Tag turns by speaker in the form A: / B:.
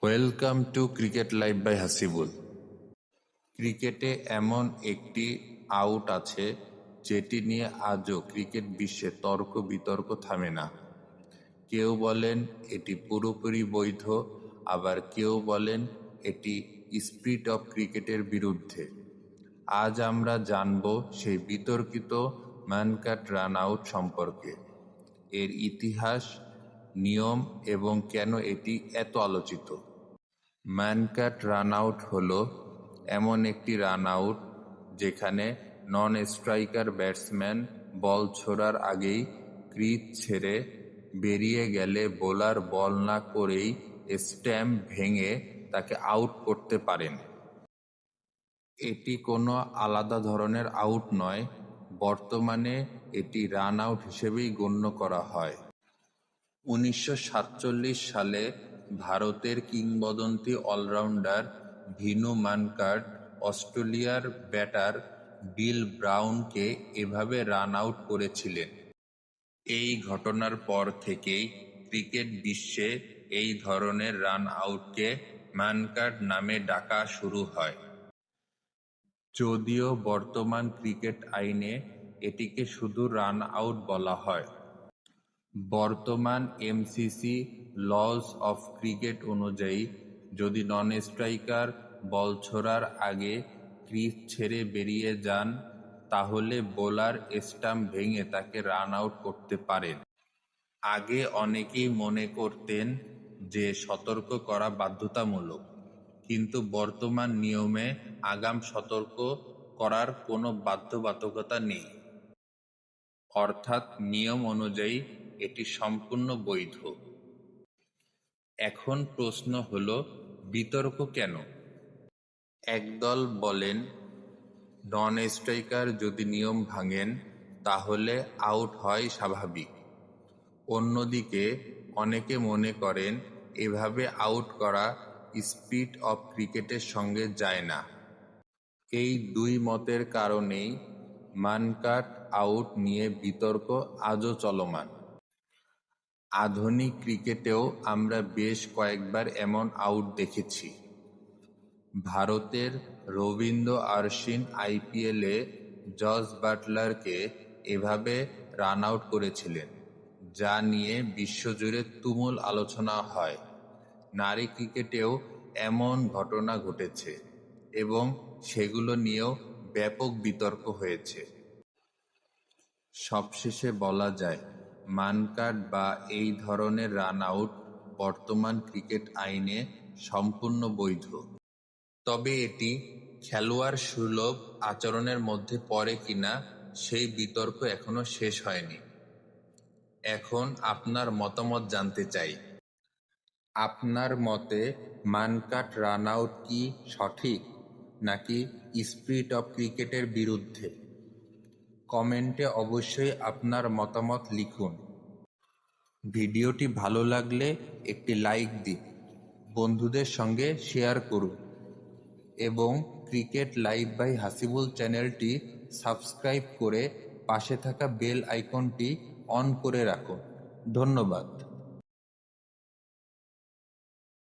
A: Welcome to cricket live by Hasibul. ক্রিকেটে এমন একটি আউট আছে যেটি নিয়ে আজও ক্রিকেট বিশ্বে তর্ক বিতর্ক থামে না। কেউ বলেন এটি পুরোপুরি বৈধ, আবার কেউ বলেন এটি স্পিরিট অফ ক্রিকেটের বিরুদ্ধে। আজ আমরা জানব সেই বিতর্কিত ম্যানকাট রান আউট সম্পর্কে, এর ইতিহাস, নিয়ম এবং কেন এটি এত আলোচিত। ম্যানকাট রান আউট হল এমন একটি রান আউট যেখানে নন স্ট্রাইকার ব্যাটসম্যান বল ছোড়ার আগেই ক্রিজ ছেড়ে বেরিয়ে গেলে বোলার বল না করেই স্ট্যাম্প ভেঙে তাকে আউট করতে পারেন। এটি কোনো আলাদা ধরনের আউট নয়, বর্তমানে এটি রান আউট হিসেবেই গণ্য করা হয়। 1947 সালে ভারতের কিংবদন্তি অলরাউন্ডার ভিনু মানকাট অস্ট্রেলিয়ার ব্যাটার বিল ব্রাউনকে এভাবে রান আউট করেছিলেন। এই ঘটনার পর থেকেই ক্রিকেট বিশ্বে এই ধরনের রান আউটকে মানকাট নামে ডাকা শুরু হয়। যদিও বর্তমান ক্রিকেট আইনে এটিকে শুধু রান আউট বলা হয়। বর্তমান এমসিসি লজ অফ ক্রিকেট অনুযায়ী যদি নন স্ট্রাইকার বল ছোড়ার আগে ক্রিজ ছেড়ে বেরিয়ে যান তাহলে বোলার স্টাম্প ভেঙে তাকে রান আউট করতে পারেন। আগে অনেকেই মনে করতেন যে সতর্ক করা বাধ্যতামূলক, কিন্তু বর্তমান নিয়মে আগাম সতর্ক করার কোনো বাধ্যবাধকতা নেই। অর্থাৎ নিয়ম অনুযায়ী এটি সম্পূর্ণ বৈধ। এখন প্রশ্ন হলো, বিতর্ক কেন? একদল বলেন নন স্ট্রাইকার যদি নিয়ম ভাঙেন তাহলে আউট হয় স্বাভাবিক। অন্যদিকে অনেকে মনে করেন এভাবে আউট করা স্পিরিট অফ ক্রিকেটের সঙ্গে যায় না। এই দুই মতের কারণেই মানকাট আউট নিয়ে বিতর্ক আজও চলমান। আধুনিক ক্রিকেটেও আমরা বেশ কয়েকবার এমন আউট দেখেছি। ভারতের রবীন্দ্র অশ্বিন আইপিএলে জস বাটলারকে এভাবে রান আউট করেছিলেন, যা নিয়ে বিশ্বজুড়ে তুমুল আলোচনা হয়। নারী ক্রিকেটেও এমন ঘটনা ঘটেছে এবং সেগুলো নিয়েও ব্যাপক বিতর্ক হয়েছে। সবশেষে বলা যায়, মানকাট বা এই ধরনের রান আউট বর্তমান ক্রিকেট আইনে সম্পূর্ণ বৈধ। তবে এটি খেলোয়াড় সুলভ আচরণের মধ্যে পড়ে কিনা সেই বিতর্ক এখনো শেষ হয়নি। এখন আপনার মতামত জানতে চাই। আপনার মতে মানকাট রান আউট কি সঠিক নাকি স্পিরিট অফ ক্রিকেটের বিরুদ্ধে? কমেন্টে অবশ্যই আপনার মতামত লিখুন। ভিডিওটি ভালো লাগলে একটি লাইক দিন, বন্ধুদের সঙ্গে শেয়ার করুন এবং ক্রিকেট লাইভ বাই হাসিবুল চ্যানেলটি সাবস্ক্রাইব করে পাশে থাকা বেল আইকনটি অন করে রাখুন। ধন্যবাদ।